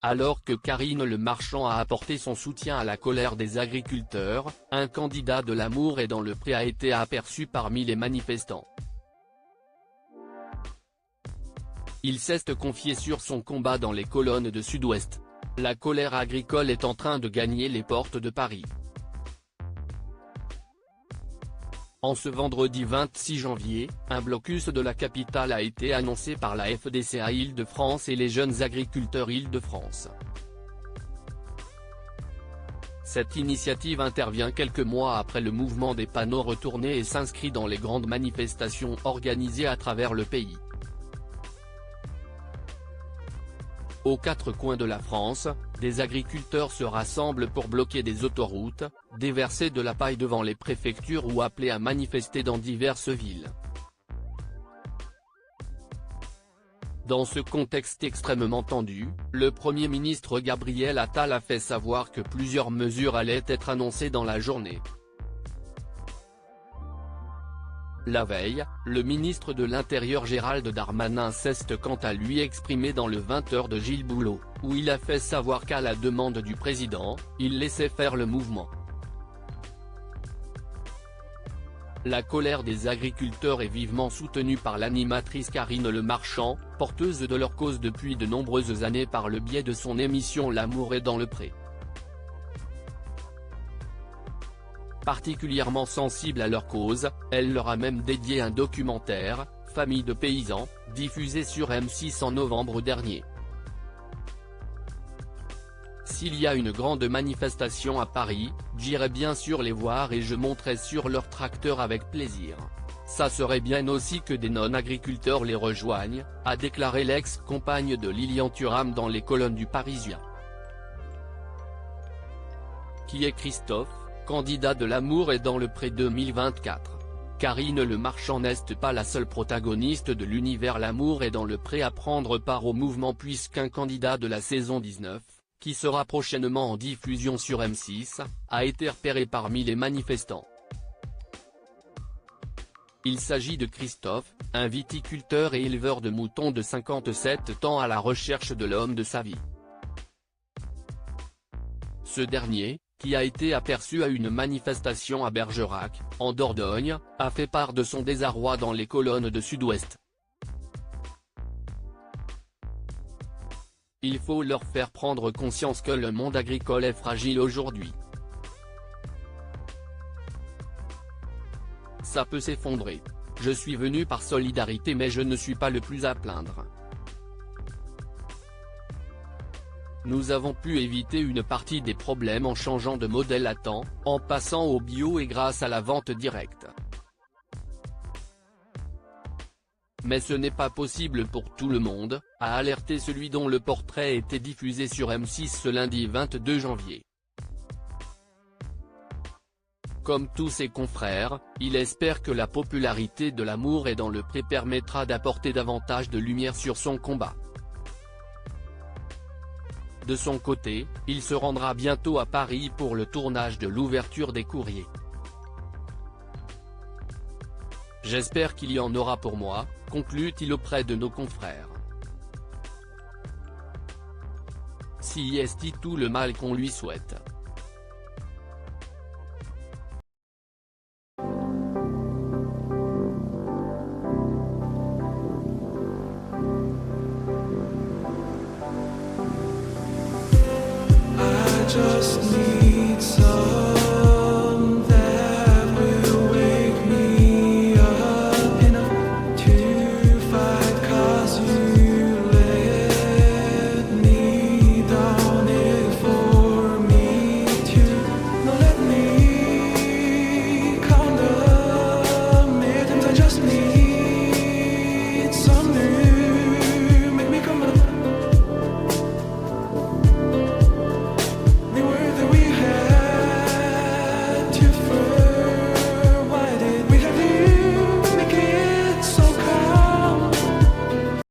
Alors que Karine Le Marchand a apporté son soutien à la colère des agriculteurs, un candidat de l'Amour est dans le Pré a été aperçu parmi les manifestants. Il s'est confié sur son combat dans les colonnes de Sud-Ouest. La colère agricole est en train de gagner les portes de Paris. En ce vendredi 26 janvier, un blocus de la capitale a été annoncé par la FDCA Île-de-France et les jeunes agriculteurs Île-de-France. Cette initiative intervient quelques mois après le mouvement des panneaux retournés et s'inscrit dans les grandes manifestations organisées à travers le pays. Aux quatre coins de la France, des agriculteurs se rassemblent pour bloquer des autoroutes, déverser de la paille devant les préfectures ou appeler à manifester dans diverses villes. Dans ce contexte extrêmement tendu, le Premier ministre Gabriel Attal a fait savoir que plusieurs mesures allaient être annoncées dans la journée. La veille, le ministre de l'Intérieur Gérald Darmanin s'est quant à lui exprimé dans le 20h de Gilles Boulot, où il a fait savoir qu'à la demande du président, il laissait faire le mouvement. La colère des agriculteurs est vivement soutenue par l'animatrice Karine Le Marchand, porteuse de leur cause depuis de nombreuses années par le biais de son émission L'Amour est dans le Pré. Particulièrement sensible à leur cause, elle leur a même dédié un documentaire, Famille de paysans, diffusé sur M6 en novembre dernier. S'il y a une grande manifestation à Paris, j'irai bien sûr les voir et je monterai sur leur tracteur avec plaisir. Ça serait bien aussi que des non-agriculteurs les rejoignent, a déclaré l'ex-compagne de Lilian Thuram dans les colonnes du Parisien. Qui est Christophe, candidat de l'Amour est dans le Pré 2024. Karine Le Marchand n'est pas la seule protagoniste de l'univers L'Amour est dans le Pré à prendre part au mouvement puisqu'un candidat de la saison 19, qui sera prochainement en diffusion sur M6, a été repéré parmi les manifestants. Il s'agit de Christophe, un viticulteur et éleveur de moutons de 57 ans à la recherche de l'homme de sa vie. Ce dernier, qui a été aperçu à une manifestation à Bergerac, en Dordogne, a fait part de son désarroi dans les colonnes de Sud-Ouest. Il faut leur faire prendre conscience que le monde agricole est fragile aujourd'hui. Ça peut s'effondrer. Je suis venu par solidarité mais je ne suis pas le plus à plaindre. Nous avons pu éviter une partie des problèmes en changeant de modèle à temps, en passant au bio et grâce à la vente directe. Mais ce n'est pas possible pour tout le monde, a alerté celui dont le portrait était diffusé sur M6 ce lundi 22 janvier. Comme tous ses confrères, il espère que la popularité de l'Amour est dans le Pré permettra d'apporter davantage de lumière sur son combat. De son côté, il se rendra bientôt à Paris pour le tournage de l'ouverture des courriers. J'espère qu'il y en aura pour moi, conclut-il auprès de nos confrères. Si est tout le mal qu'on lui souhaite. Just